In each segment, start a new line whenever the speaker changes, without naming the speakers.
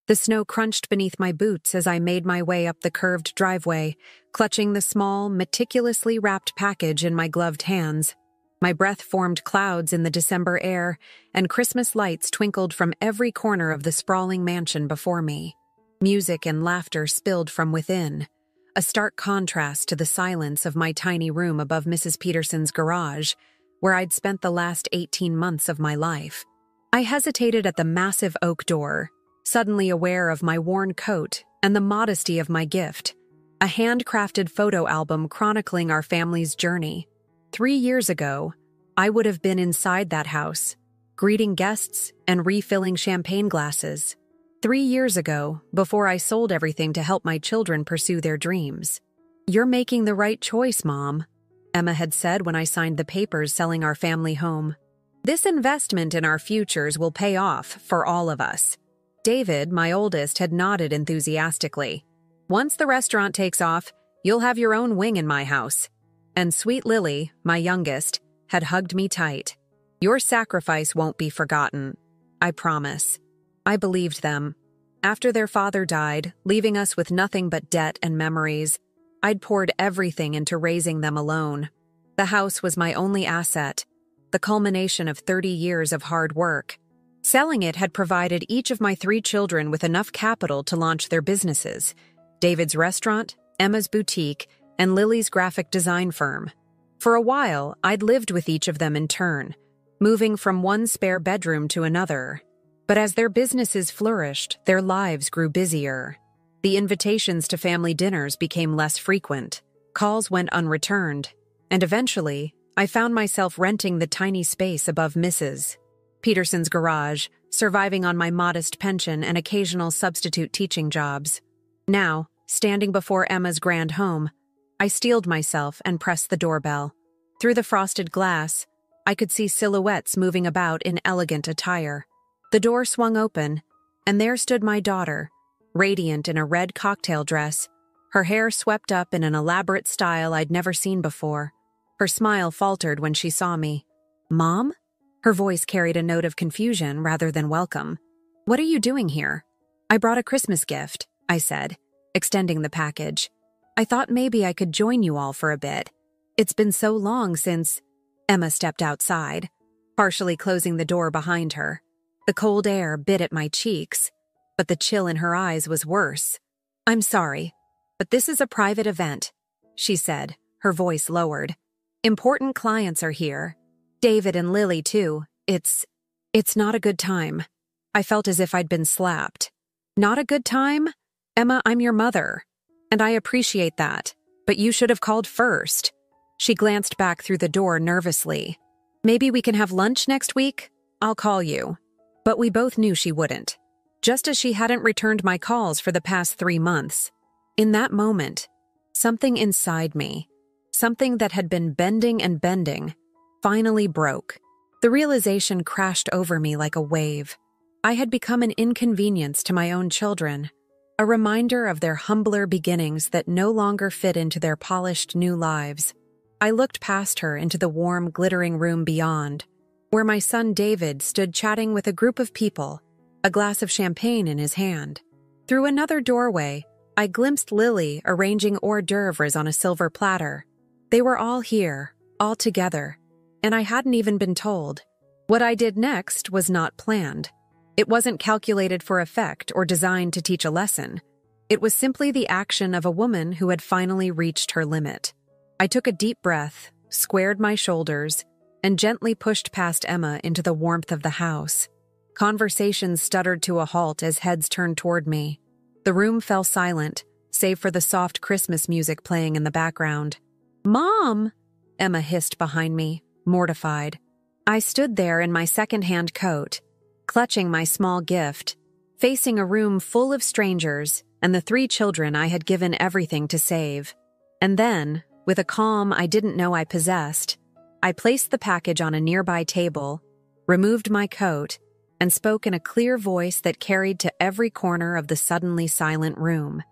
The snow crunched beneath my boots as I made my way up the curved driveway, clutching the small, meticulously wrapped package in my gloved hands. My breath formed clouds in the December air, and Christmas lights twinkled from every corner of the sprawling mansion before me. Music and laughter spilled from within, a stark contrast to the silence of my tiny room above Mrs. Peterson's garage, where I'd spent the last 18 months of my life. I hesitated at the massive oak door, suddenly aware of my worn coat and the modesty of my gift, a handcrafted photo album chronicling our family's journey. 3 years ago, I would have been inside that house, greeting guests and refilling champagne glasses. 3 years ago, before I sold everything to help my children pursue their dreams. "You're making the right choice, Mom," Emma had said when I signed the papers selling our family home. "This investment in our futures will pay off for all of us." David, my oldest, had nodded enthusiastically. "Once the restaurant takes off, you'll have your own wing in my house." And sweet Lily, my youngest, had hugged me tight. "Your sacrifice won't be forgotten. I promise." I believed them. After their father died, leaving us with nothing but debt and memories, I'd poured everything into raising them alone. The house was my only asset, the culmination of 30 years of hard work. Selling it had provided each of my 3 children with enough capital to launch their businesses: David's restaurant, Emma's boutique, and Lily's graphic design firm. For a while, I'd lived with each of them in turn, moving from one spare bedroom to another. But as their businesses flourished, their lives grew busier. The invitations to family dinners became less frequent, calls went unreturned, and eventually, I found myself renting the tiny space above Mrs. Peterson's garage, surviving on my modest pension and occasional substitute teaching jobs. Now, standing before Emma's grand home, I steeled myself and pressed the doorbell. Through the frosted glass, I could see silhouettes moving about in elegant attire. The door swung open, and there stood my daughter, radiant in a red cocktail dress, her hair swept up in an elaborate style I'd never seen before. Her smile faltered when she saw me. "Mom?" Her voice carried a note of confusion rather than welcome. "What are you doing here?" "I brought a Christmas gift," I said, extending the package. "I thought maybe I could join you all for a bit. It's been so long since—" Emma stepped outside, partially closing the door behind her. The cold air bit at my cheeks, but the chill in her eyes was worse. "I'm sorry, but this is a private event," she said, her voice lowered. "Important clients are here. David and Lily, too. It's not a good time." I felt as if I'd been slapped. "Not a good time? Emma, I'm your mother. And I appreciate that, but you should have called first." She glanced back through the door nervously. "Maybe we can have lunch next week? I'll call you." But we both knew she wouldn't, just as she hadn't returned my calls for the past 3 months. In that moment, something inside me, something that had been bending and bending, finally broke. The realization crashed over me like a wave. I had become an inconvenience to my own children, a reminder of their humbler beginnings that no longer fit into their polished new lives. I looked past her into the warm, glittering room beyond, where my son David stood chatting with a group of people, a glass of champagne in his hand. Through another doorway, I glimpsed Lily arranging hors d'oeuvres on a silver platter. They were all here, all together, and I hadn't even been told. What I did next was not planned. It wasn't calculated for effect or designed to teach a lesson. It was simply the action of a woman who had finally reached her limit. I took a deep breath, squared my shoulders, and gently pushed past Emma into the warmth of the house. Conversations stuttered to a halt as heads turned toward me. The room fell silent, save for the soft Christmas music playing in the background. "Mom!" Emma hissed behind me, mortified. I stood there in my second-hand coat, clutching my small gift, facing a room full of strangers and the 3 children I had given everything to save. And then, with a calm I didn't know I possessed, I placed the package on a nearby table, removed my coat, and spoke in a clear voice that carried to every corner of the suddenly silent room.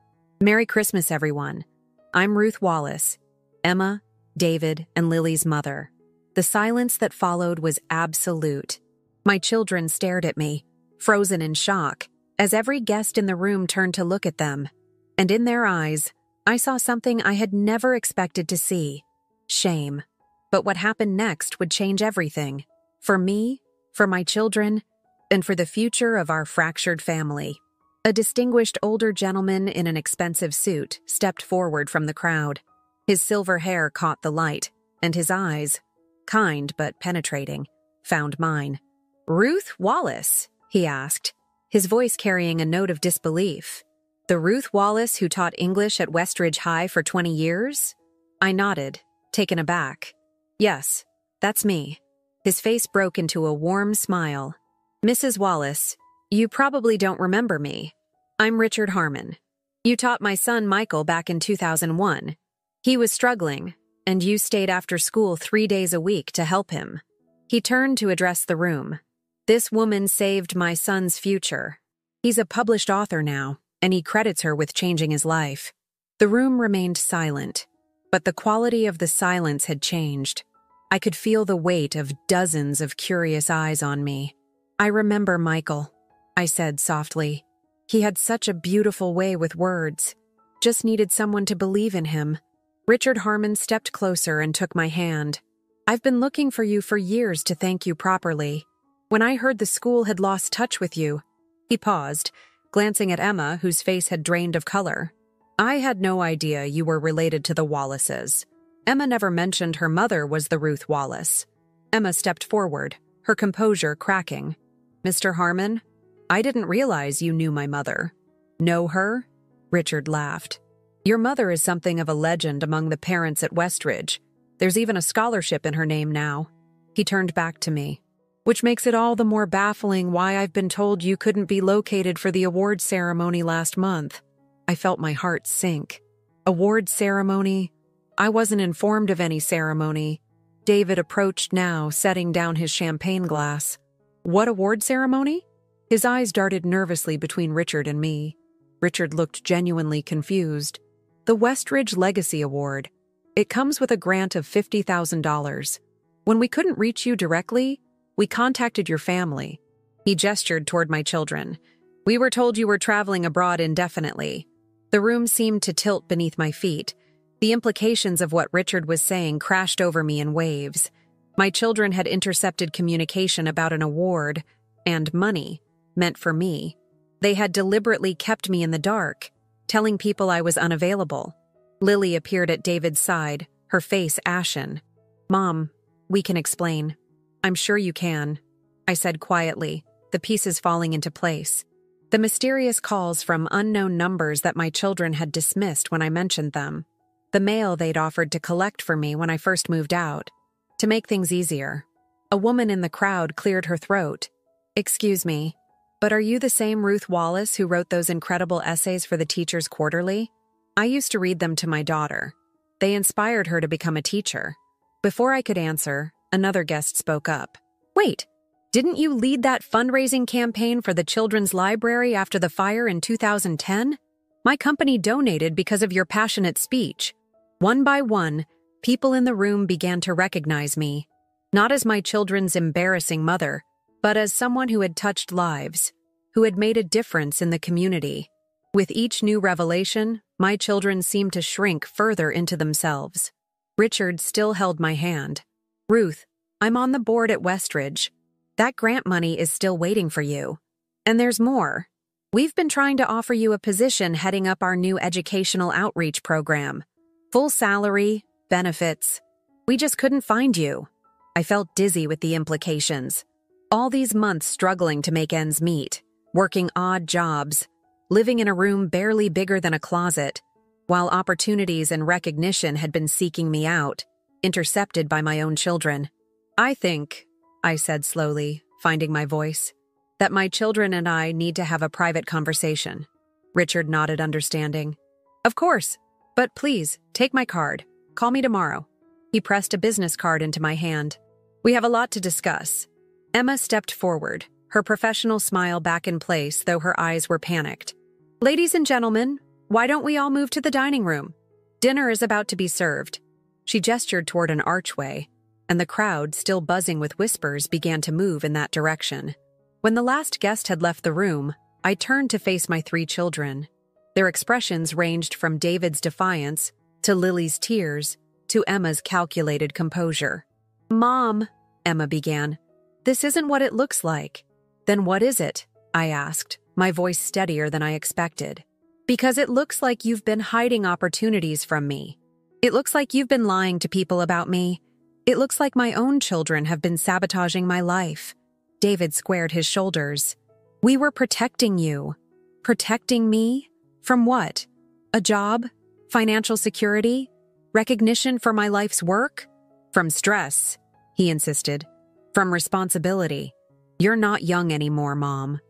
"Merry Christmas, everyone. I'm Ruth Wallace, Emma, David, and Lily's mother." The silence that followed was absolute. My children stared at me, frozen in shock, as every guest in the room turned to look at them. And in their eyes, I saw something I had never expected to see: shame. But what happened next would change everything. For me, for my children, and for the future of our fractured family. A distinguished older gentleman in an expensive suit stepped forward from the crowd. His silver hair caught the light, and his eyes, kind but penetrating, found mine. "Ruth Wallace?" he asked, his voice carrying a note of disbelief. "The Ruth Wallace who taught English at Westridge High for 20 years? I nodded, taken aback. "Yes, that's me." His face broke into a warm smile. "Mrs. Wallace, you probably don't remember me. I'm Richard Harmon. You taught my son Michael back in 2001. He was struggling, and you stayed after school 3 days a week to help him." He turned to address the room. "This woman saved my son's future. He's a published author now, and he credits her with changing his life." The room remained silent, but the quality of the silence had changed. I could feel the weight of dozens of curious eyes on me. "I remember Michael," I said softly. "He had such a beautiful way with words. Just needed someone to believe in him." Richard Harmon stepped closer and took my hand. "I've been looking for you for years to thank you properly. When I heard the school had lost touch with you..." He paused, glancing at Emma, whose face had drained of color. "I had no idea you were related to the Wallaces. Emma never mentioned her mother was the Ruth Wallace." Emma stepped forward, her composure cracking. "Mr. Harmon, I didn't realize you knew my mother." "Know her?" Richard laughed. "Your mother is something of a legend among the parents at Westridge. There's even a scholarship in her name now." He turned back to me. "Which makes it all the more baffling why I've been told you couldn't be located for the award ceremony last month." I felt my heart sink. "Award ceremony? I wasn't informed of any ceremony." David approached now, setting down his champagne glass. "What award ceremony?" His eyes darted nervously between Richard and me. Richard looked genuinely confused. "The Westridge Legacy Award. It comes with a grant of $50,000. When we couldn't reach you directly, we contacted your family." He gestured toward my children. "We were told you were traveling abroad indefinitely." The room seemed to tilt beneath my feet. The implications of what Richard was saying crashed over me in waves. My children had intercepted communication about an award and money meant for me. They had deliberately kept me in the dark, telling people I was unavailable. Lily appeared at David's side, her face ashen. "Mom, we can explain." "I'm sure you can," I said quietly, the pieces falling into place. The mysterious calls from unknown numbers that my children had dismissed when I mentioned them. The mail they'd offered to collect for me when I first moved out. To make things easier, a woman in the crowd cleared her throat. "Excuse me, but are you the same Ruth Wallace who wrote those incredible essays for the Teacher's Quarterly? I used to read them to my daughter. They inspired her to become a teacher." Before I could answer, another guest spoke up. "Wait, didn't you lead that fundraising campaign for the Children's Library after the fire in 2010? My company donated because of your passionate speech." One by one, people in the room began to recognize me, not as my children's embarrassing mother, but as someone who had touched lives, who had made a difference in the community. With each new revelation, my children seemed to shrink further into themselves. Richard still held my hand. "Ruth, I'm on the board at Westridge. That grant money is still waiting for you. And there's more. We've been trying to offer you a position heading up our new educational outreach program. Full salary, benefits. We just couldn't find you." I felt dizzy with the implications. All these months struggling to make ends meet, working odd jobs, living in a room barely bigger than a closet, while opportunities and recognition had been seeking me out, intercepted by my own children. "I think," I said slowly, finding my voice, "that my children and I need to have a private conversation." Richard nodded understanding. "Of course, but please, take my card. Call me tomorrow." He pressed a business card into my hand. "We have a lot to discuss." Emma stepped forward, her professional smile back in place, though her eyes were panicked. "Ladies and gentlemen, why don't we all move to the dining room? Dinner is about to be served." She gestured toward an archway, and the crowd, still buzzing with whispers, began to move in that direction. When the last guest had left the room, I turned to face my 3 children. Their expressions ranged from David's defiance to Lily's tears to Emma's calculated composure. "Mom," Emma began, "this isn't what it looks like." "Then what is it?" I asked, my voice steadier than I expected. "Because it looks like you've been hiding opportunities from me. It looks like you've been lying to people about me. It looks like my own children have been sabotaging my life." David squared his shoulders. "We were protecting you." "Protecting me? From what? A job? Financial security? Recognition for my life's work?" "From stress," he insisted. "From responsibility. You're not young anymore, Mom.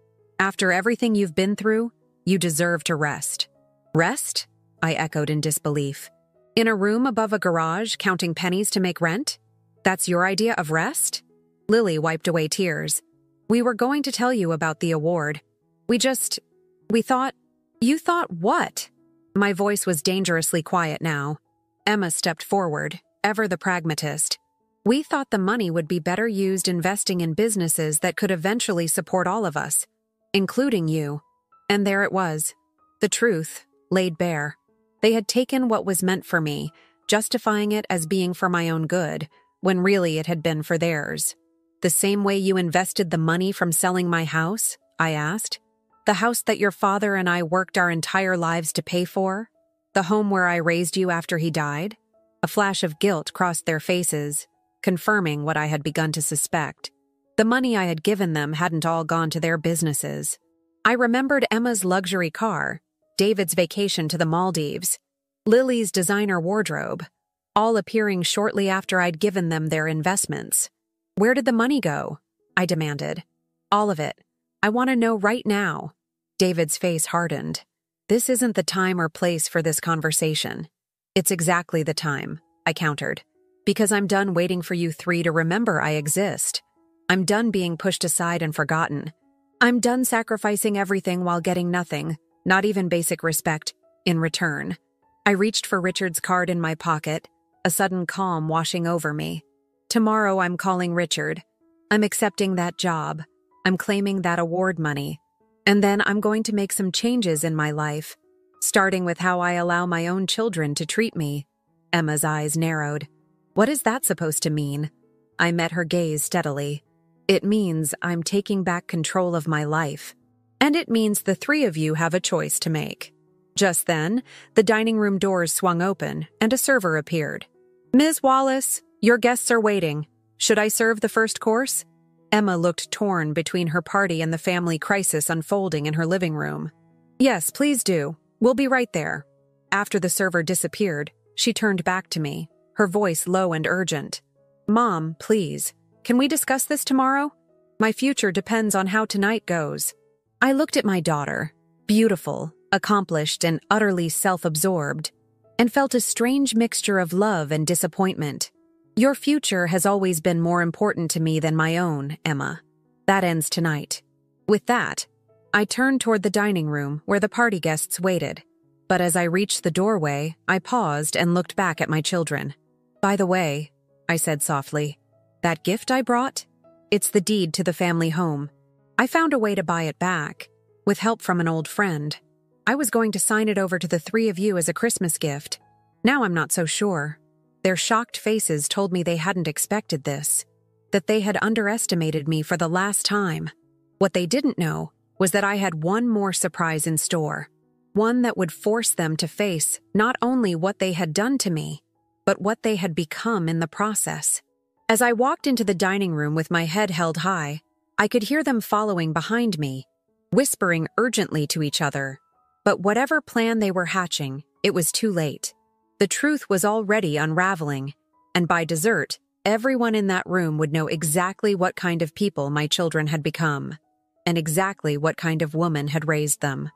After everything you've been through, you deserve to rest." "Rest?" I echoed in disbelief. "In a room above a garage, counting pennies to make rent? That's your idea of rest?" Lily wiped away tears. "We were going to tell you about the award. We thought—" "You thought what?" My voice was dangerously quiet now. Emma stepped forward, ever the pragmatist. "We thought the money would be better used investing in businesses that could eventually support all of us, including you." And there it was. The truth, laid bare. They had taken what was meant for me, justifying it as being for my own good, when really it had been for theirs. "The same way you invested the money from selling my house?" I asked. "The house that your father and I worked our entire lives to pay for? The home where I raised you after he died?" A flash of guilt crossed their faces, confirming what I had begun to suspect. The money I had given them hadn't all gone to their businesses. I remembered Emma's luxury car, David's vacation to the Maldives, Lily's designer wardrobe, all appearing shortly after I'd given them their investments. "Where did the money go?" I demanded. "All of it. I want to know right now." David's face hardened. "This isn't the time or place for this conversation." "It's exactly the time," I countered. "Because I'm done waiting for you 3 to remember I exist. I'm done being pushed aside and forgotten. I'm done sacrificing everything while getting nothing, not even basic respect, in return." I reached for Richard's card in my pocket, a sudden calm washing over me. "Tomorrow I'm calling Richard. I'm accepting that job. I'm claiming that award money. And then I'm going to make some changes in my life, starting with how I allow my own children to treat me." Emma's eyes narrowed. "What is that supposed to mean?" I met her gaze steadily. "It means I'm taking back control of my life. And it means the 3 of you have a choice to make." Just then, the dining room doors swung open and a server appeared. "Ms. Wallace, your guests are waiting. Should I serve the first course?" Emma looked torn between her party and the family crisis unfolding in her living room. "Yes, please do. We'll be right there." After the server disappeared, she turned back to me, her voice low and urgent. "Mom, please, can we discuss this tomorrow? My future depends on how tonight goes." I looked at my daughter, beautiful, accomplished, and utterly self-absorbed, and felt a strange mixture of love and disappointment. "Your future has always been more important to me than my own, Emma. That ends tonight." With that, I turned toward the dining room where the party guests waited. But as I reached the doorway, I paused and looked back at my children. "By the way," I said softly, "that gift I brought? It's the deed to the family home. I found a way to buy it back, with help from an old friend. I was going to sign it over to the 3 of you as a Christmas gift. Now I'm not so sure." Their shocked faces told me they hadn't expected this, that they had underestimated me for the last time. What they didn't know was that I had one more surprise in store, one that would force them to face not only what they had done to me, but what they had become in the process. As I walked into the dining room with my head held high, I could hear them following behind me, whispering urgently to each other. But whatever plan they were hatching, it was too late. The truth was already unraveling, and by dessert, everyone in that room would know exactly what kind of people my children had become, and exactly what kind of woman had raised them.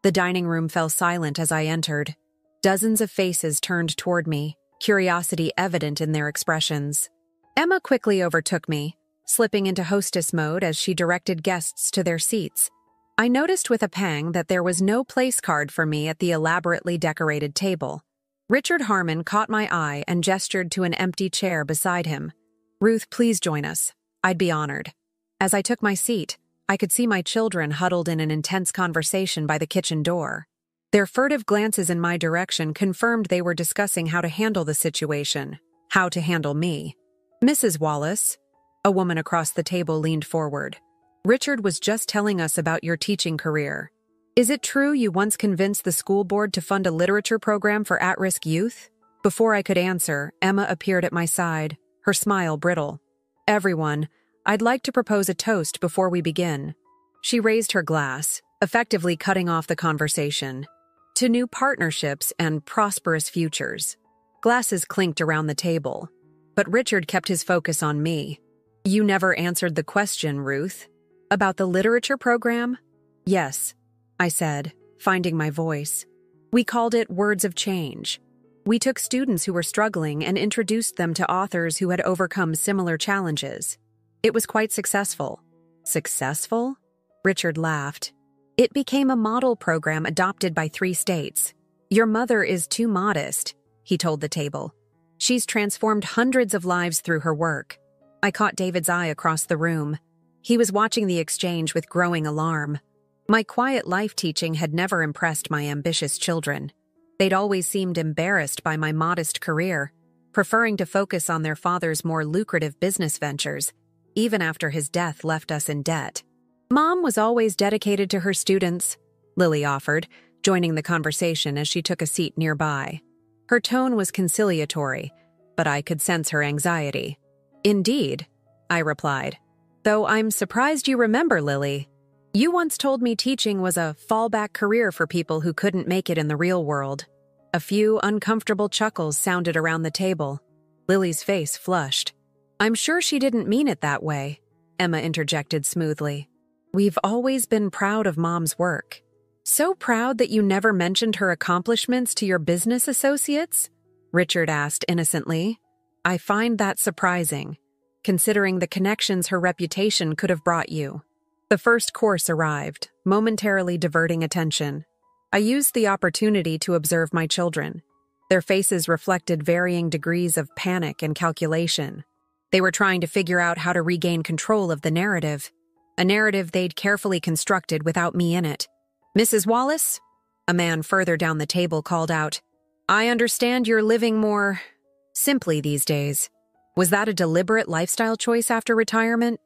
The dining room fell silent as I entered. Dozens of faces turned toward me, curiosity evident in their expressions. Emma quickly overtook me, slipping into hostess mode as she directed guests to their seats. I noticed with a pang that there was no place card for me at the elaborately decorated table. Richard Harmon caught my eye and gestured to an empty chair beside him. "Ruth, please join us. I'd be honored." As I took my seat, I could see my children huddled in an intense conversation by the kitchen door. Their furtive glances in my direction confirmed they were discussing how to handle the situation, how to handle me. "Mrs. Wallace," a woman across the table leaned forward. "Richard was just telling us about your teaching career. Is it true you once convinced the school board to fund a literature program for at-risk youth?" Before I could answer, Emma appeared at my side, her smile brittle. "Everyone, I'd like to propose a toast before we begin." She raised her glass, effectively cutting off the conversation. "To new partnerships and prosperous futures." Glasses clinked around the table, but Richard kept his focus on me. "You never answered the question, Ruth. About the literature program?" "Yes," I said, finding my voice. "We called it Words of Change. We took students who were struggling and introduced them to authors who had overcome similar challenges. It was quite successful." "Successful?" Richard laughed. "It became a model program adopted by 3 states. Your mother is too modest," he told the table. "She's transformed hundreds of lives through her work." I caught David's eye across the room. He was watching the exchange with growing alarm. My quiet life teaching had never impressed my ambitious children. They'd always seemed embarrassed by my modest career, preferring to focus on their father's more lucrative business ventures, even after his death left us in debt. "Mom was always dedicated to her students," Lily offered, joining the conversation as she took a seat nearby. Her tone was conciliatory, but I could sense her anxiety. "Indeed," I replied. "Though I'm surprised you remember, Lily. You once told me teaching was a fallback career for people who couldn't make it in the real world." A few uncomfortable chuckles sounded around the table. Lily's face flushed. "I'm sure she didn't mean it that way," Emma interjected smoothly. "We've always been proud of Mom's work." "So proud that you never mentioned her accomplishments to your business associates?" Richard asked innocently. "I find that surprising, considering the connections her reputation could have brought you." The first course arrived, momentarily diverting attention. I used the opportunity to observe my children. Their faces reflected varying degrees of panic and calculation. They were trying to figure out how to regain control of the narrative, a narrative they'd carefully constructed without me in it. "Mrs. Wallace?" A man further down the table called out. "I understand you're living more simply these days. Was that a deliberate lifestyle choice after retirement?"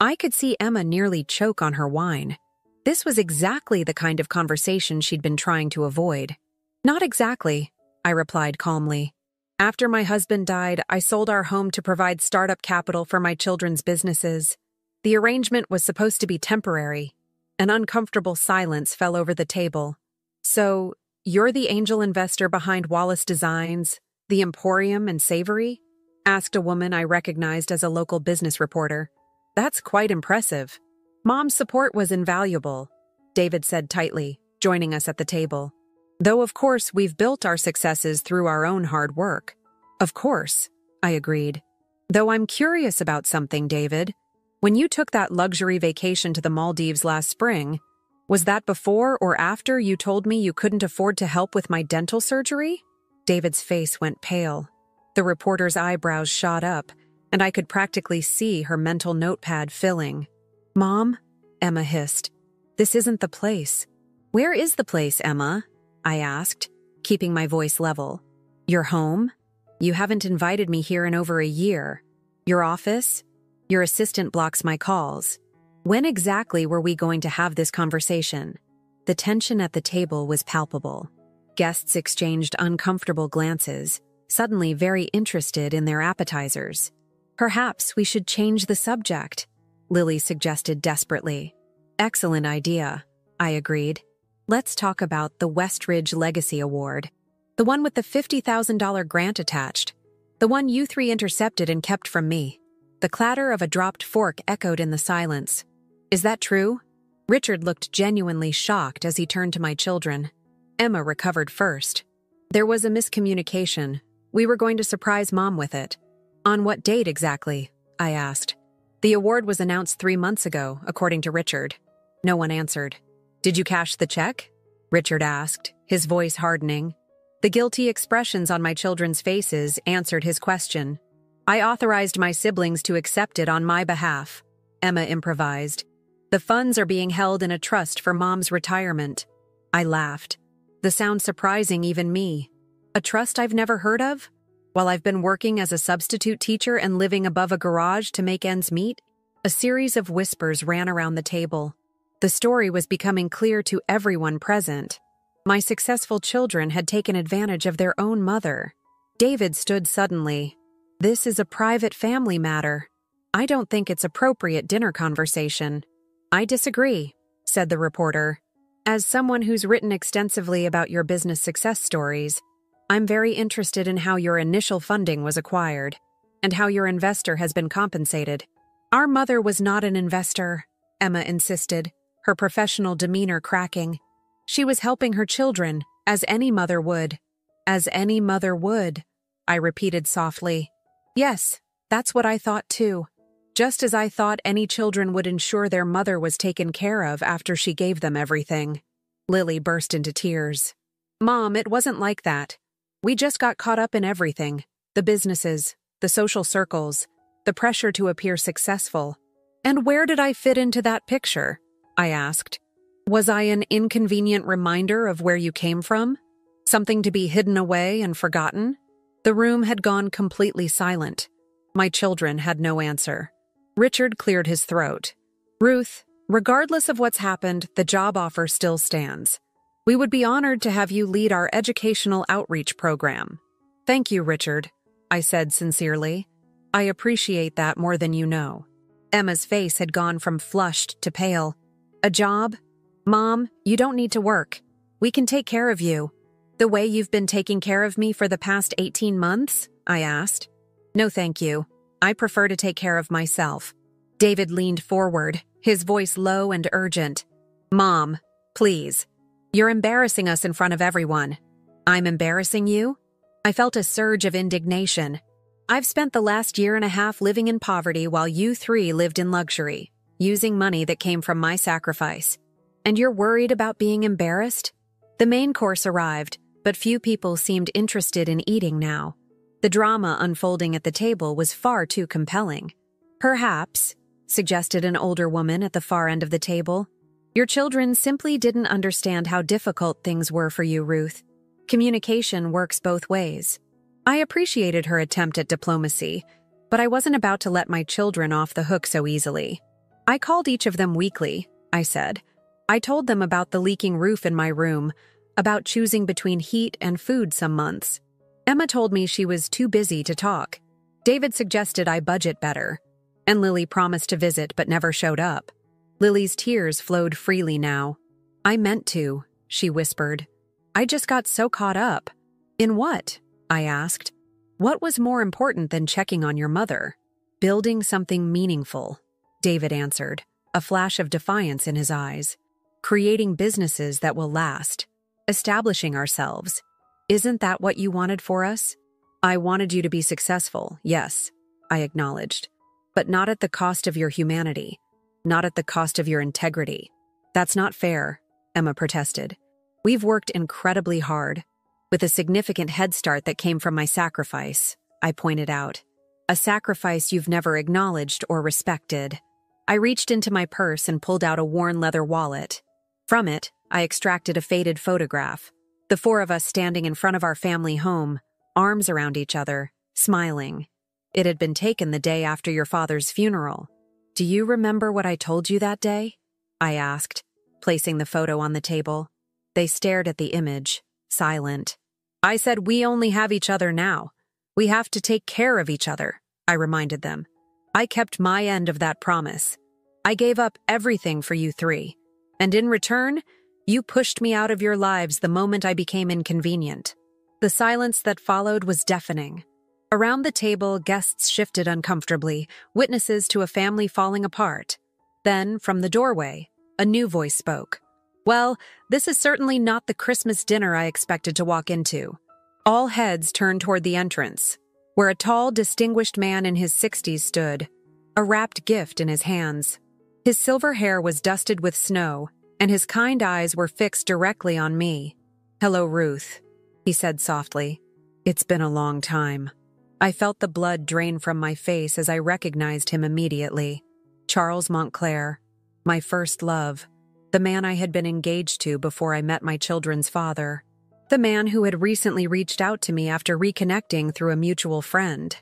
I could see Emma nearly choke on her wine. This was exactly the kind of conversation she'd been trying to avoid. "Not exactly," I replied calmly. "After my husband died, I sold our home to provide startup capital for my children's businesses. The arrangement was supposed to be temporary." An uncomfortable silence fell over the table. "So, you're the angel investor behind Wallace Designs, the Emporium and Savory?" asked a woman I recognized as a local business reporter. "That's quite impressive." "Mom's support was invaluable," David said tightly, joining us at the table. "Though of course we've built our successes through our own hard work." "Of course," I agreed. "Though I'm curious about something, David. When you took that luxury vacation to the Maldives last spring, was that before or after you told me you couldn't afford to help with my dental surgery?" David's face went pale. The reporter's eyebrows shot up, and I could practically see her mental notepad filling. "Mom," Emma hissed, "this isn't the place." "Where is the place, Emma?" I asked, keeping my voice level. "Your home? You haven't invited me here in over a year. Your office? Your assistant blocks my calls. When exactly were we going to have this conversation?" The tension at the table was palpable. Guests exchanged uncomfortable glances, suddenly very interested in their appetizers. "Perhaps we should change the subject," Lily suggested desperately. "Excellent idea," I agreed. "Let's talk about the Westridge Legacy Award. The one with the $50,000 grant attached. The one you 3 intercepted and kept from me." The clatter of a dropped fork echoed in the silence. "Is that true?" Richard looked genuinely shocked as he turned to my children. Emma recovered first. "There was a miscommunication. We were going to surprise Mom with it." "On what date exactly?" I asked. "The award was announced 3 months ago, according to Richard." No one answered. "Did you cash the check?" Richard asked, his voice hardening. The guilty expressions on my children's faces answered his question. "I authorized my siblings to accept it on my behalf," Emma improvised. The funds are being held in a trust for Mom's retirement. I laughed. The sound surprising even me. A trust I've never heard of? While I've been working as a substitute teacher and living above a garage to make ends meet? A series of whispers ran around the table. The story was becoming clear to everyone present. My successful children had taken advantage of their own mother. David stood suddenly. This is a private family matter. I don't think it's appropriate dinner conversation. I disagree, said the reporter. As someone who's written extensively about your business success stories, I'm very interested in how your initial funding was acquired and how your investor has been compensated. Our mother was not an investor, Emma insisted, her professional demeanor cracking. She was helping her children, as any mother would. As any mother would, I repeated softly. Yes, that's what I thought too. Just as I thought any children would ensure their mother was taken care of after she gave them everything. Lily burst into tears. Mom, it wasn't like that. We just got caught up in everything. The businesses, the social circles, the pressure to appear successful. And where did I fit into that picture? I asked. Was I an inconvenient reminder of where you came from? Something to be hidden away and forgotten? The room had gone completely silent. My children had no answer. Richard cleared his throat. Ruth, regardless of what's happened, the job offer still stands. We would be honored to have you lead our educational outreach program. Thank you, Richard, I said sincerely. I appreciate that more than you know. Emma's face had gone from flushed to pale. A job? Mom, you don't need to work. We can take care of you. The way you've been taking care of me for the past 18 months? I asked. No, thank you. I prefer to take care of myself. David leaned forward, his voice low and urgent. Mom, please. You're embarrassing us in front of everyone. I'm embarrassing you? I felt a surge of indignation. I've spent the last year and a half living in poverty while you three lived in luxury, using money that came from my sacrifice. And you're worried about being embarrassed? The main course arrived, but few people seemed interested in eating now. The drama unfolding at the table was far too compelling. Perhaps, suggested an older woman at the far end of the table, your children simply didn't understand how difficult things were for you, Ruth. Communication works both ways. I appreciated her attempt at diplomacy, but I wasn't about to let my children off the hook so easily. I called each of them weekly, I said. I told them about the leaking roof in my room, about choosing between heat and food some months. Emma told me she was too busy to talk. David suggested I budget better, and Lily promised to visit but never showed up. Lily's tears flowed freely now. I meant to, she whispered. I just got so caught up. In what? I asked. What was more important than checking on your mother? Building something meaningful, David answered, a flash of defiance in his eyes. Creating businesses that will last. Establishing ourselves. Isn't that what you wanted for us? I wanted you to be successful, yes, I acknowledged. But not at the cost of your humanity. Not at the cost of your integrity. That's not fair, Emma protested. We've worked incredibly hard. With a significant head start that came from my sacrifice, I pointed out. A sacrifice you've never acknowledged or respected. I reached into my purse and pulled out a worn leather wallet. From it, I extracted a faded photograph. The four of us standing in front of our family home, arms around each other, smiling. It had been taken the day after your father's funeral. Do you remember what I told you that day? I asked, placing the photo on the table. They stared at the image, silent. I said we only have each other now. We have to take care of each other, I reminded them. I kept my end of that promise. I gave up everything for you three. And in return, you pushed me out of your lives the moment I became inconvenient. The silence that followed was deafening. Around the table, guests shifted uncomfortably, witnesses to a family falling apart. Then, from the doorway, a new voice spoke. Well, this is certainly not the Christmas dinner I expected to walk into. All heads turned toward the entrance, where a tall, distinguished man in his 60s stood, a wrapped gift in his hands. His silver hair was dusted with snow, and his kind eyes were fixed directly on me. Hello, Ruth, he said softly. It's been a long time. I felt the blood drain from my face as I recognized him immediately. Charles Montclair. My first love. The man I had been engaged to before I met my children's father. The man who had recently reached out to me after reconnecting through a mutual friend.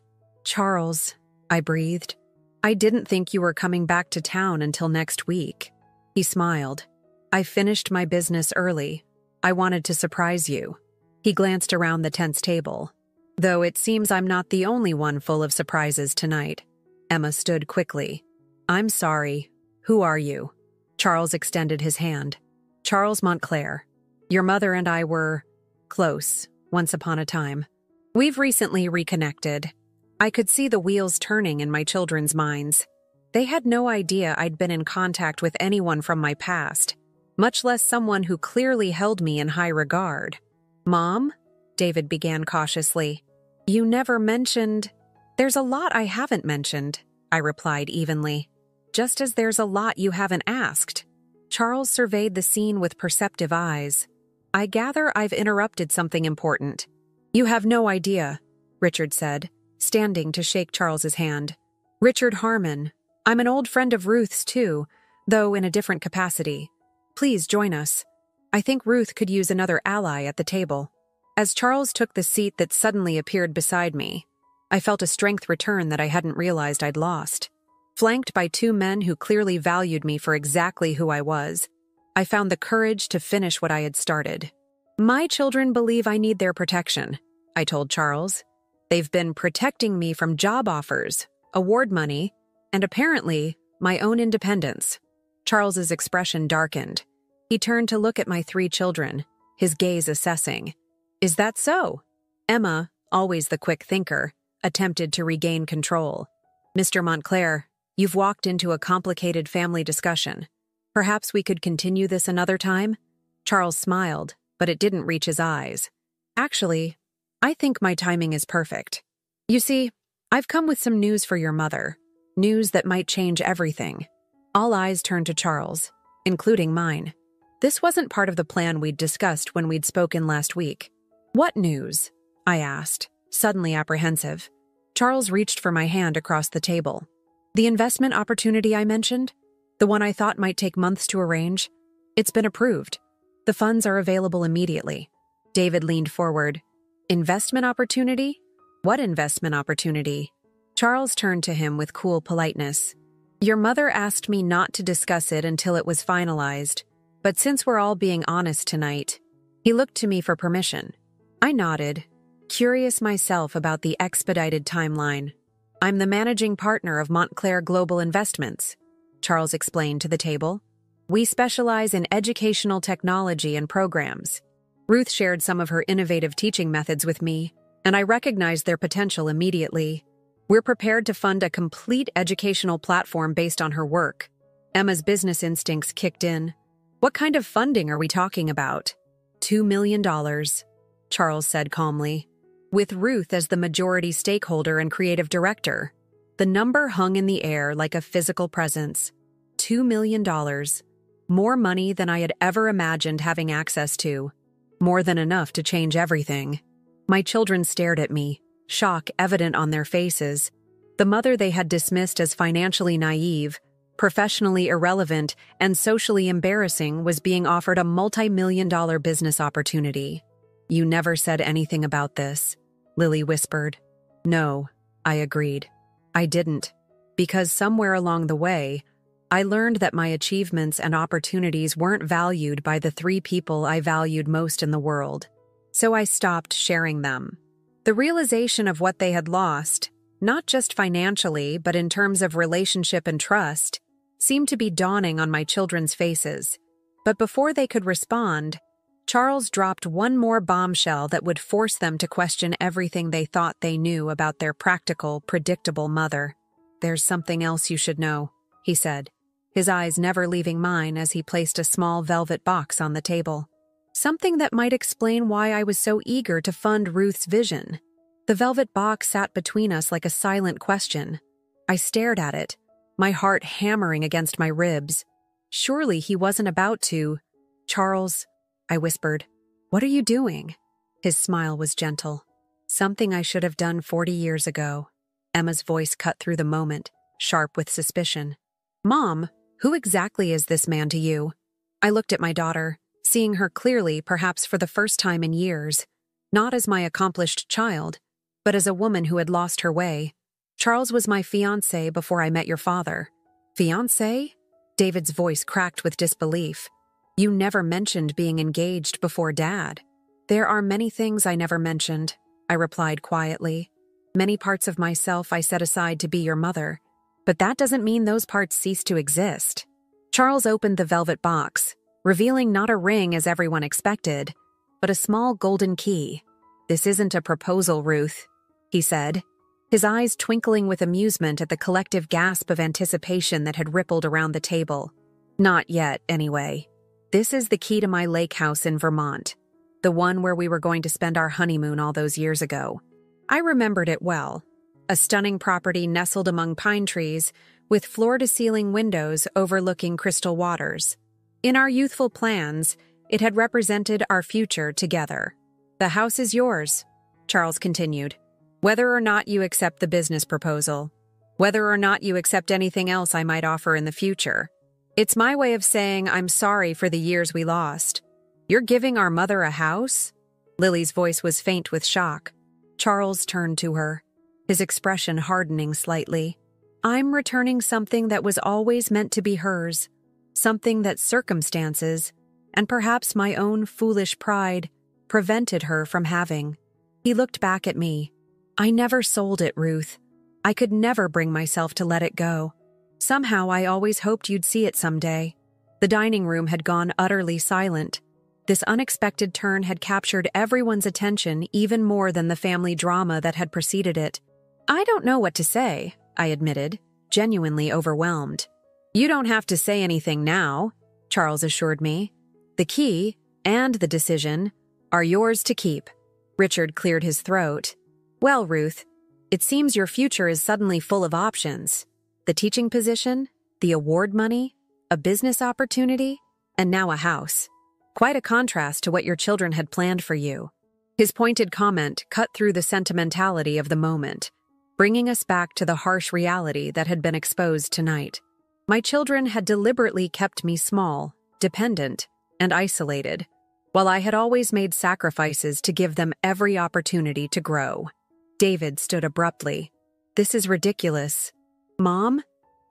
Charles, I breathed. I didn't think you were coming back to town until next week. He smiled. I finished my business early. I wanted to surprise you. He glanced around the tense table. Though it seems I'm not the only one full of surprises tonight. Emma stood quickly. I'm sorry. Who are you? Charles extended his hand. Charles Montclair. Your mother and I were close, once upon a time. We've recently reconnected. I could see the wheels turning in my children's minds. They had no idea I'd been in contact with anyone from my past, much less someone who clearly held me in high regard. Mom? David began cautiously. You never mentioned… There's a lot I haven't mentioned, I replied evenly. Just as there's a lot you haven't asked. Charles surveyed the scene with perceptive eyes. I gather I've interrupted something important. You have no idea, Richard said, standing to shake Charles's hand. Richard Harmon. I'm an old friend of Ruth's too, though in a different capacity. Please join us. I think Ruth could use another ally at the table. As Charles took the seat that suddenly appeared beside me, I felt a strength return that I hadn't realized I'd lost. Flanked by two men who clearly valued me for exactly who I was, I found the courage to finish what I had started. My children believe I need their protection, I told Charles. They've been protecting me from job offers, award money, and apparently, my own independence. Charles's expression darkened. He turned to look at my three children, his gaze assessing. Is that so? Emma, always the quick thinker, attempted to regain control. Mr. Montclair, you've walked into a complicated family discussion. Perhaps we could continue this another time? Charles smiled, but it didn't reach his eyes. Actually, I think my timing is perfect. You see, I've come with some news for your mother. News that might change everything. All eyes turned to Charles, including mine. This wasn't part of the plan we'd discussed when we'd spoken last week. What news? I asked, suddenly apprehensive. Charles reached for my hand across the table. The investment opportunity I mentioned? The one I thought might take months to arrange? It's been approved. The funds are available immediately. David leaned forward. Investment opportunity? What investment opportunity? Charles turned to him with cool politeness. Your mother asked me not to discuss it until it was finalized, but since we're all being honest tonight, he looked to me for permission. I nodded, curious myself about the expedited timeline. I'm the managing partner of Montclair Global Investments, Charles explained to the table. We specialize in educational technology and programs. Ruth shared some of her innovative teaching methods with me, and I recognized their potential immediately. We're prepared to fund a complete educational platform based on her work. Emma's business instincts kicked in. What kind of funding are we talking about? $2 million, Charles said calmly. With Ruth as the majority stakeholder and creative director, the number hung in the air like a physical presence. $2 million. More money than I had ever imagined having access to. More than enough to change everything. My children stared at me, shock evident on their faces. The mother they had dismissed as financially naive, professionally irrelevant, and socially embarrassing was being offered a multi-million-dollar business opportunity. You never said anything about this, Lily whispered. No, I agreed. I didn't, because somewhere along the way, I learned that my achievements and opportunities weren't valued by the three people I valued most in the world. So I stopped sharing them. The realization of what they had lost, not just financially, but in terms of relationship and trust, seemed to be dawning on my children's faces. But before they could respond, Charles dropped one more bombshell that would force them to question everything they thought they knew about their practical, predictable mother. There's something else you should know, he said, his eyes never leaving mine as he placed a small velvet box on the table. Something that might explain why I was so eager to fund Ruth's vision. The velvet box sat between us like a silent question. I stared at it, my heart hammering against my ribs. Surely he wasn't about to… Charles, I whispered, what are you doing? His smile was gentle. Something I should have done 40 years ago. Emma's voice cut through the moment, sharp with suspicion. Mom, Who exactly is this man to you? I looked at my daughter, seeing her clearly, perhaps for the first time in years, not as my accomplished child, but as a woman who had lost her way. Charles was my fiancé before I met your father. Fiancé? David's voice cracked with disbelief. You never mentioned being engaged before Dad. There are many things I never mentioned, I replied quietly. Many parts of myself I set aside to be your mother, but that doesn't mean those parts cease to exist. Charles opened the velvet box, revealing not a ring as everyone expected, but a small golden key. This isn't a proposal, Ruth, he said, his eyes twinkling with amusement at the collective gasp of anticipation that had rippled around the table. Not yet, anyway. This is the key to my lake house in Vermont, the one where we were going to spend our honeymoon all those years ago. I remembered it well. A stunning property nestled among pine trees, with floor-to-ceiling windows overlooking crystal waters. In our youthful plans, it had represented our future together. The house is yours, Charles continued. Whether or not you accept the business proposal, whether or not you accept anything else I might offer in the future. It's my way of saying I'm sorry for the years we lost. You're giving our mother a house? Lily's voice was faint with shock. Charles turned to her, his expression hardening slightly. I'm returning something that was always meant to be hers, something that circumstances, and perhaps my own foolish pride, prevented her from having. He looked back at me. I never sold it, Ruth. I could never bring myself to let it go. Somehow I always hoped you'd see it someday. The dining room had gone utterly silent. This unexpected turn had captured everyone's attention even more than the family drama that had preceded it. I don't know what to say, I admitted, genuinely overwhelmed. You don't have to say anything now, Charles assured me. The key, and the decision, are yours to keep. Richard cleared his throat. Well, Ruth, it seems your future is suddenly full of options. The teaching position, the award money, a business opportunity, and now a house. Quite a contrast to what your children had planned for you. His pointed comment cut through the sentimentality of the moment, bringing us back to the harsh reality that had been exposed tonight. My children had deliberately kept me small, dependent, and isolated, while I had always made sacrifices to give them every opportunity to grow. David stood abruptly. This is ridiculous. Mom,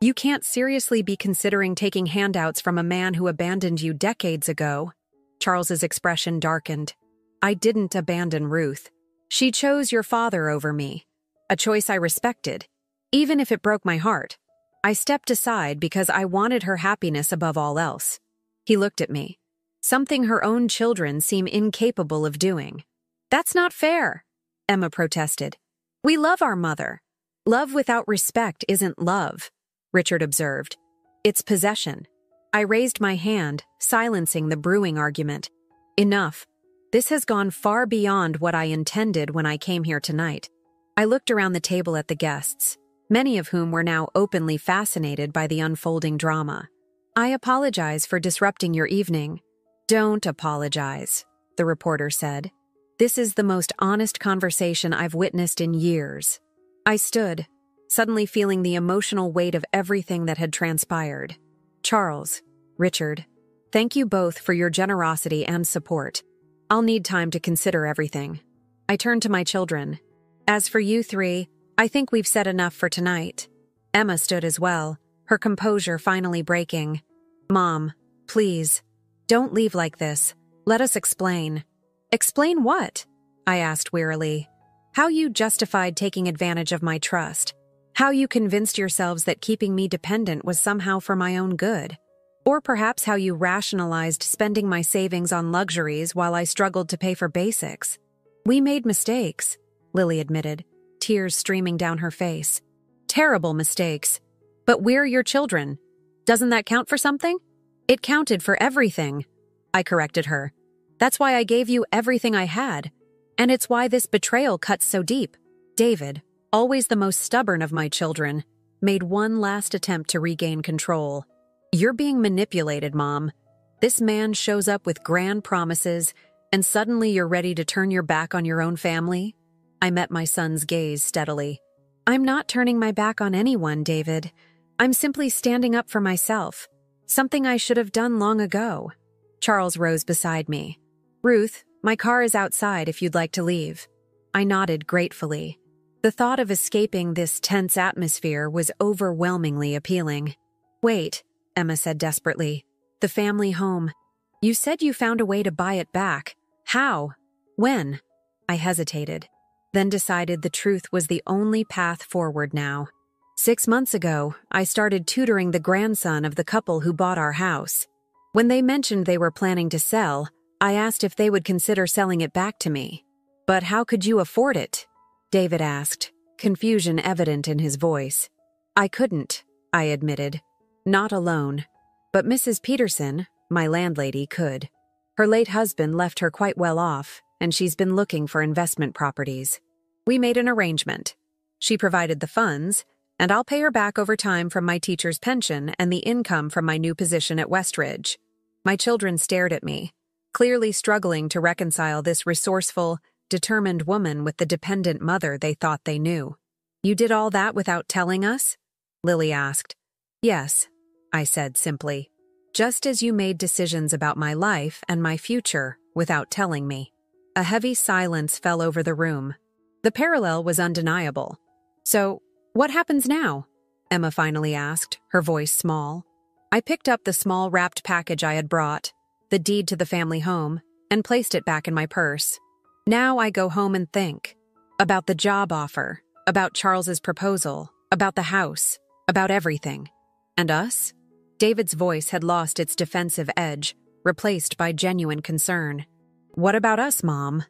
you can't seriously be considering taking handouts from a man who abandoned you decades ago. Charles's expression darkened. I didn't abandon Ruth. She chose your father over me, a choice I respected, even if it broke my heart. I stepped aside because I wanted her happiness above all else. He looked at me, something her own children seem incapable of doing. That's not fair, Emma protested. We love our mother. Love without respect isn't love, Richard observed. It's possession. I raised my hand, silencing the brewing argument. Enough. This has gone far beyond what I intended when I came here tonight. I looked around the table at the guests, many of whom were now openly fascinated by the unfolding drama. I apologize for disrupting your evening. Don't apologize, the reporter said. This is the most honest conversation I've witnessed in years. I stood, suddenly feeling the emotional weight of everything that had transpired. Charles, Richard, thank you both for your generosity and support. I'll need time to consider everything. I turned to my children. As for you three, I think we've said enough for tonight. Emma stood as well, her composure finally breaking. Mom, please, don't leave like this. Let us explain. Explain what? I asked wearily. How you justified taking advantage of my trust. How you convinced yourselves that keeping me dependent was somehow for my own good. Or perhaps how you rationalized spending my savings on luxuries while I struggled to pay for basics. We made mistakes, Lily admitted, tears streaming down her face. Terrible mistakes. But we're your children. Doesn't that count for something? It counted for everything, I corrected her. That's why I gave you everything I had. And it's why this betrayal cuts so deep. David, always the most stubborn of my children, made one last attempt to regain control. You're being manipulated, Mom. This man shows up with grand promises, and suddenly you're ready to turn your back on your own family? I met my son's gaze steadily. I'm not turning my back on anyone, David. I'm simply standing up for myself. Something I should have done long ago. Charles rose beside me. Ruth, my car is outside if you'd like to leave. I nodded gratefully. The thought of escaping this tense atmosphere was overwhelmingly appealing. Wait, Emma said desperately. The family home. You said you found a way to buy it back. How? When? I hesitated, then decided the truth was the only path forward now. 6 months ago, I started tutoring the grandson of the couple who bought our house. When they mentioned they were planning to sell, I asked if they would consider selling it back to me. But how could you afford it? David asked, confusion evident in his voice. I couldn't, I admitted. Not alone. But Mrs. Peterson, my landlady, could. Her late husband left her quite well off, and she's been looking for investment properties. We made an arrangement. She provided the funds, and I'll pay her back over time from my teacher's pension and the income from my new position at Westridge. My children stared at me, clearly struggling to reconcile this resourceful, determined woman with the dependent mother they thought they knew. You did all that without telling us? Lily asked. Yes, I said simply. Just as you made decisions about my life and my future without telling me. A heavy silence fell over the room. The parallel was undeniable. So, what happens now? Emma finally asked, her voice small. I picked up the small wrapped package I had brought, the deed to the family home, and placed it back in my purse. Now I go home and think. About the job offer, about Charles's proposal, about the house, about everything. And us? David's voice had lost its defensive edge, replaced by genuine concern. What about us, Mom?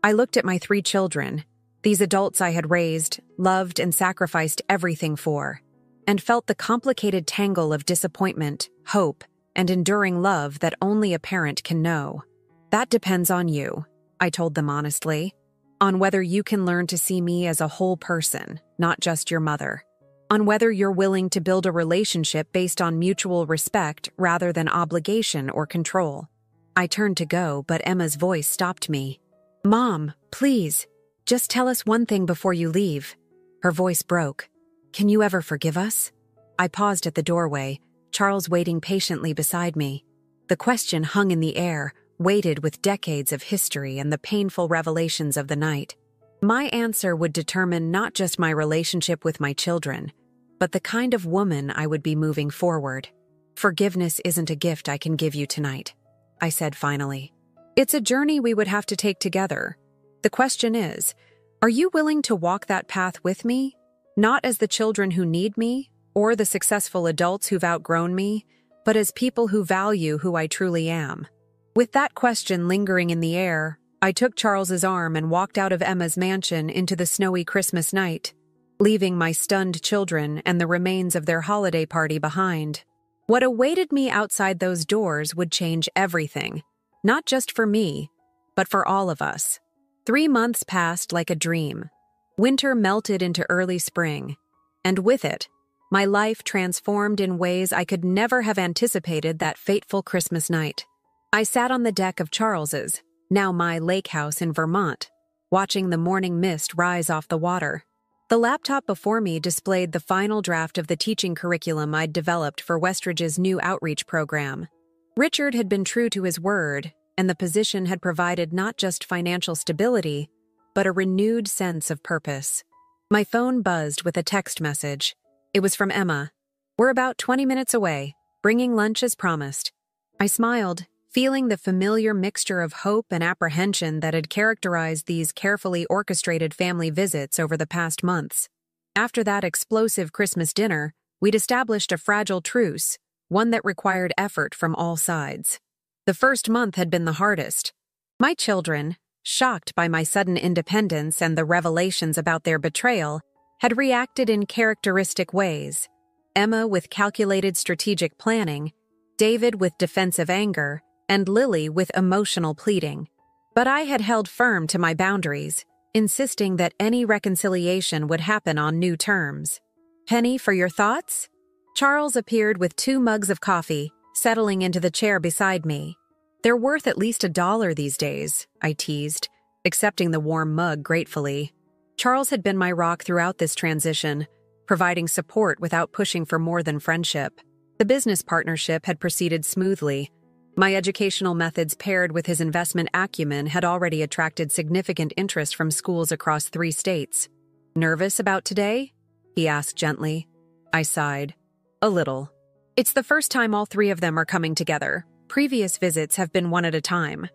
I looked at my 3 children, these adults I had raised, loved, and sacrificed everything for, and felt the complicated tangle of disappointment, hope, and enduring love that only a parent can know. That depends on you, I told them honestly, on whether you can learn to see me as a whole person, not just your mother, on whether you're willing to build a relationship based on mutual respect rather than obligation or control. I turned to go, but Emma's voice stopped me. Mom, please, just tell us one thing before you leave. Her voice broke. Can you ever forgive us? I paused at the doorway, Charles waiting patiently beside me. The question hung in the air, weighted with decades of history and the painful revelations of the night. My answer would determine not just my relationship with my children, but the kind of woman I would be moving forward. Forgiveness isn't a gift I can give you tonight, I said finally. It's a journey we would have to take together. The question is, are you willing to walk that path with me? Not as the children who need me, or the successful adults who've outgrown me, but as people who value who I truly am. With that question lingering in the air, I took Charles's arm and walked out of Emma's mansion into the snowy Christmas night, leaving my stunned children and the remains of their holiday party behind. What awaited me outside those doors would change everything, not just for me, but for all of us. 3 months passed like a dream. Winter melted into early spring, and with it, my life transformed in ways I could never have anticipated that fateful Christmas night. I sat on the deck of Charles's, now my lake house in Vermont, watching the morning mist rise off the water. The laptop before me displayed the final draft of the teaching curriculum I'd developed for Westridge's new outreach program. Richard had been true to his word, and the position had provided not just financial stability, but a renewed sense of purpose. My phone buzzed with a text message. It was from Emma. We're about 20 minutes away, bringing lunch as promised. I smiled, feeling the familiar mixture of hope and apprehension that had characterized these carefully orchestrated family visits over the past months. After that explosive Christmas dinner, we'd established a fragile truce, one that required effort from all sides. The first month had been the hardest. My children, shocked by my sudden independence and the revelations about their betrayal, had reacted in characteristic ways. Emma with calculated strategic planning, David with defensive anger, and Lily with emotional pleading. But I had held firm to my boundaries, insisting that any reconciliation would happen on new terms. Penny, for your thoughts? Charles appeared with 2 mugs of coffee, settling into the chair beside me. They're worth at least $1 these days, I teased, accepting the warm mug gratefully. Charles had been my rock throughout this transition, providing support without pushing for more than friendship. The business partnership had proceeded smoothly. My educational methods paired with his investment acumen had already attracted significant interest from schools across 3 states. "Nervous about today?" he asked gently. I sighed. "A little. It's the first time all 3 of them are coming together. Previous visits have been one at a time."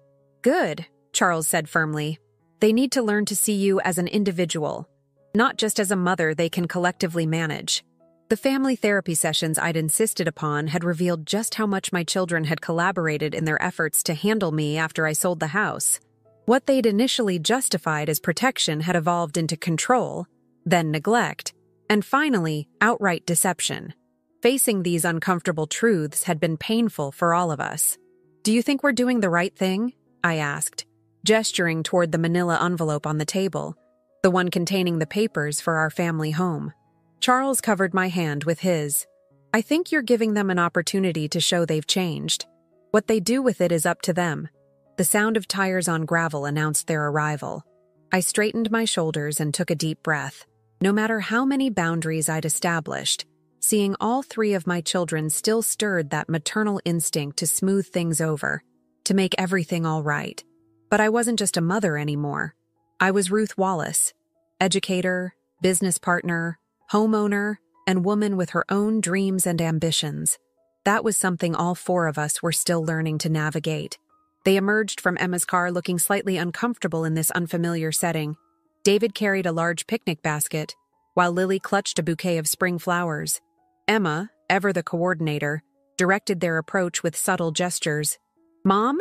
"Good," Charles said firmly. "They need to learn to see you as an individual, not just as a mother they can collectively manage." The family therapy sessions I'd insisted upon had revealed just how much my children had collaborated in their efforts to handle me after I sold the house. What they'd initially justified as protection had evolved into control, then neglect, and finally, outright deception. Facing these uncomfortable truths had been painful for all of us. "Do you think we're doing the right thing?" I asked, gesturing toward the manila envelope on the table, the one containing the papers for our family home. Charles covered my hand with his. "I think you're giving them an opportunity to show they've changed. What they do with it is up to them." The sound of tires on gravel announced their arrival. I straightened my shoulders and took a deep breath. No matter how many boundaries I'd established, seeing all 3 of my children still stirred that maternal instinct to smooth things over, to make everything all right. But I wasn't just a mother anymore. I was Ruth Wallace, educator, business partner, homeowner, and woman with her own dreams and ambitions. That was something all 4 of us were still learning to navigate. They emerged from Emma's car looking slightly uncomfortable in this unfamiliar setting. David carried a large picnic basket, while Lily clutched a bouquet of spring flowers. Emma, ever the coordinator, directed their approach with subtle gestures. "Mom?"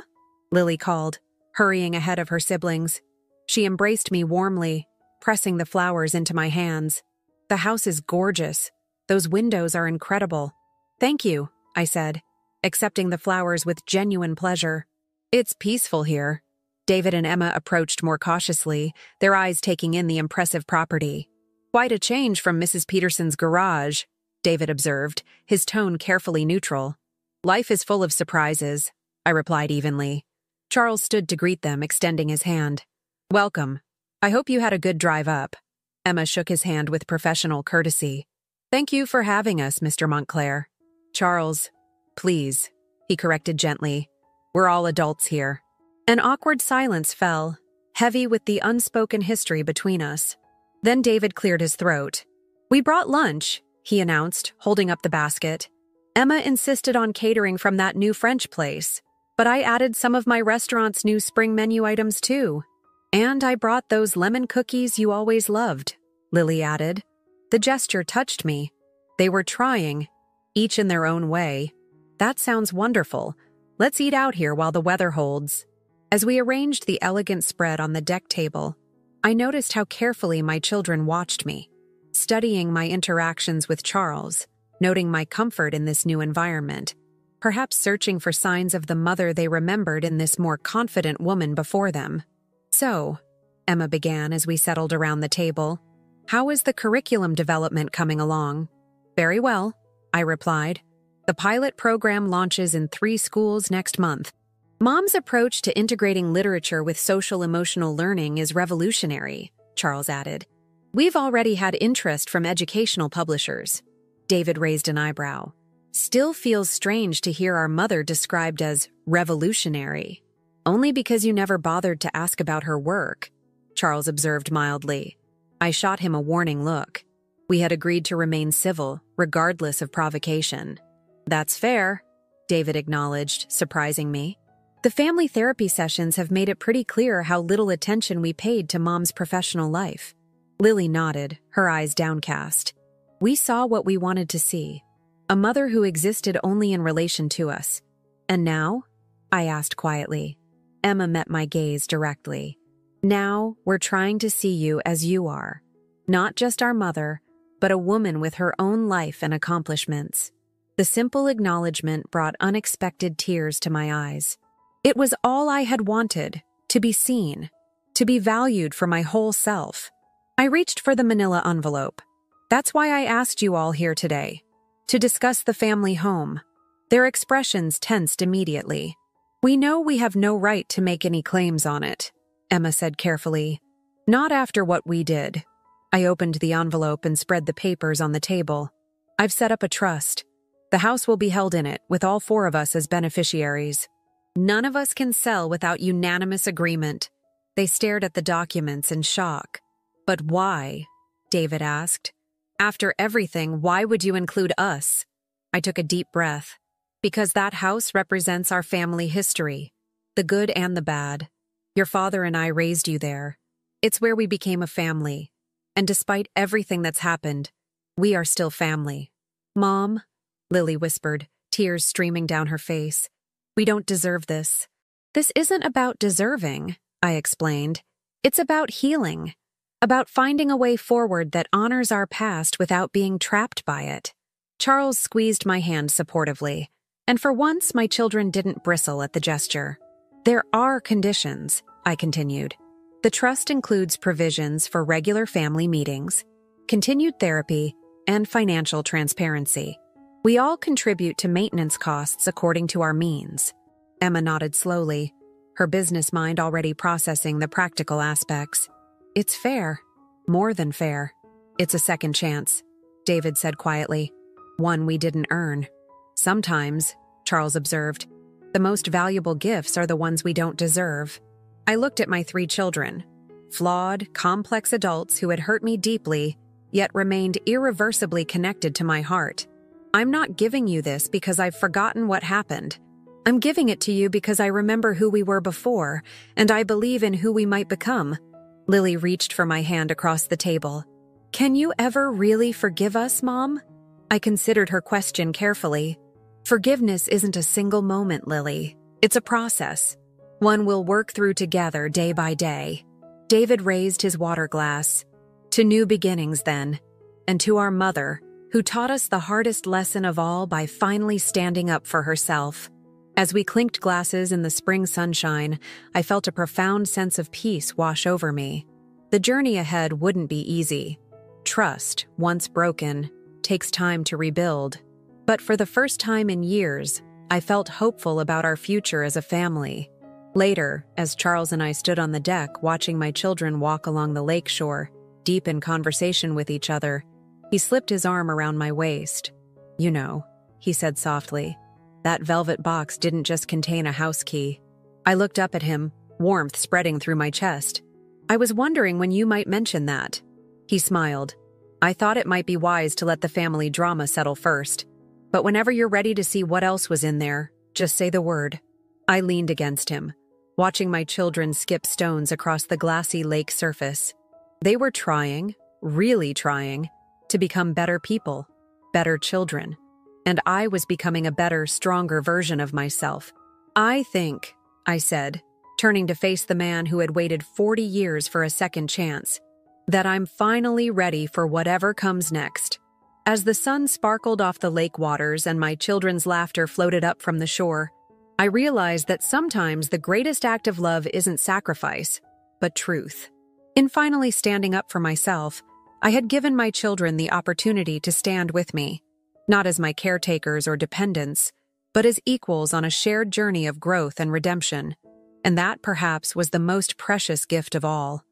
Lily called, hurrying ahead of her siblings. She embraced me warmly, pressing the flowers into my hands. "The house is gorgeous. Those windows are incredible." "Thank you," I said, accepting the flowers with genuine pleasure. "It's peaceful here." David and Emma approached more cautiously, their eyes taking in the impressive property. "Quite a change from Mrs. Peterson's garage," David observed, his tone carefully neutral. "Life is full of surprises," I replied evenly. Charles stood to greet them, extending his hand. "Welcome. I hope you had a good drive up." Emma shook his hand with professional courtesy. "Thank you for having us, Mr. Montclair." "Charles, please," he corrected gently. "We're all adults here." An awkward silence fell, heavy with the unspoken history between us. Then David cleared his throat. "We brought lunch," he announced, holding up the basket. "Emma insisted on catering from that new French place, but I added some of my restaurant's new spring menu items too. And I brought those lemon cookies you always loved," Lily added. The gesture touched me. They were trying, each in their own way. "That sounds wonderful. Let's eat out here while the weather holds." As we arranged the elegant spread on the deck table, I noticed how carefully my children watched me, studying my interactions with Charles, noting my comfort in this new environment, perhaps searching for signs of the mother they remembered in this more confident woman before them. "So," Emma began as we settled around the table, "how is the curriculum development coming along?" "Very well," I replied. "The pilot program launches in 3 schools next month." "Mom's approach to integrating literature with social-emotional learning is revolutionary," Charles added. "We've already had interest from educational publishers." David raised an eyebrow. "Still feels strange to hear our mother described as revolutionary. Only because you never bothered to ask about her work," Charles observed mildly. I shot him a warning look. We had agreed to remain civil, regardless of provocation. "That's fair," David acknowledged, surprising me. "The family therapy sessions have made it pretty clear how little attention we paid to Mom's professional life." Lily nodded, her eyes downcast. "We saw what we wanted to see. A mother who existed only in relation to us. And now?" I asked quietly. Emma met my gaze directly. "Now, we're trying to see you as you are. Not just our mother, but a woman with her own life and accomplishments." The simple acknowledgement brought unexpected tears to my eyes. It was all I had wanted, to be seen, to be valued for my whole self. I reached for the manila envelope. "That's why I asked you all here today, to discuss the family home." Their expressions tensed immediately. "We know we have no right to make any claims on it," Emma said carefully. "Not after what we did." I opened the envelope and spread the papers on the table. "I've set up a trust. The house will be held in it, with all 4 of us as beneficiaries. None of us can sell without unanimous agreement. They stared at the documents in shock. But why? David asked. After everything, why would you include us? I took a deep breath. Because that house represents our family history, the good and the bad. Your father and I raised you there. It's where we became a family. And despite everything that's happened, we are still family. Mom, Lily whispered, tears streaming down her face. We don't deserve this. This isn't about deserving, I explained. It's about healing. About finding a way forward that honors our past without being trapped by it. Charles squeezed my hand supportively, and for once my children didn't bristle at the gesture. There are conditions, I continued. The trust includes provisions for regular family meetings, continued therapy, and financial transparency. We all contribute to maintenance costs according to our means. Emma nodded slowly, her business mind already processing the practical aspects. It's fair. More than fair. It's a second chance, David said quietly. One we didn't earn. Sometimes, Charles observed, the most valuable gifts are the ones we don't deserve. I looked at my 3 children, flawed, complex adults who had hurt me deeply, yet remained irreversibly connected to my heart. I'm not giving you this because I've forgotten what happened. I'm giving it to you because I remember who we were before, and I believe in who we might become. Lily reached for my hand across the table. Can you ever really forgive us, Mom? I considered her question carefully. Forgiveness isn't a single moment, Lily. It's a process. One we'll work through together day by day. David raised his water glass. To new beginnings, then. And to our mother, who taught us the hardest lesson of all by finally standing up for herself. As we clinked glasses in the spring sunshine, I felt a profound sense of peace wash over me. The journey ahead wouldn't be easy. Trust, once broken, takes time to rebuild. But for the first time in years, I felt hopeful about our future as a family. Later, as Charles and I stood on the deck watching my children walk along the lake shore, deep in conversation with each other, he slipped his arm around my waist. You know, he said softly, that velvet box didn't just contain a house key. I looked up at him, warmth spreading through my chest. I was wondering when you might mention that. He smiled. I thought it might be wise to let the family drama settle first. But whenever you're ready to see what else was in there, just say the word. I leaned against him, watching my children skip stones across the glassy lake surface. They were trying, really trying, to become better people, better children. And I was becoming a better, stronger version of myself. I think, I said, turning to face the man who had waited 40 years for a second chance, that I'm finally ready for whatever comes next. As the sun sparkled off the lake waters and my children's laughter floated up from the shore, I realized that sometimes the greatest act of love isn't sacrifice, but truth. In finally standing up for myself, I had given my children the opportunity to stand with me, not as my caretakers or dependents, but as equals on a shared journey of growth and redemption. And that, perhaps, was the most precious gift of all.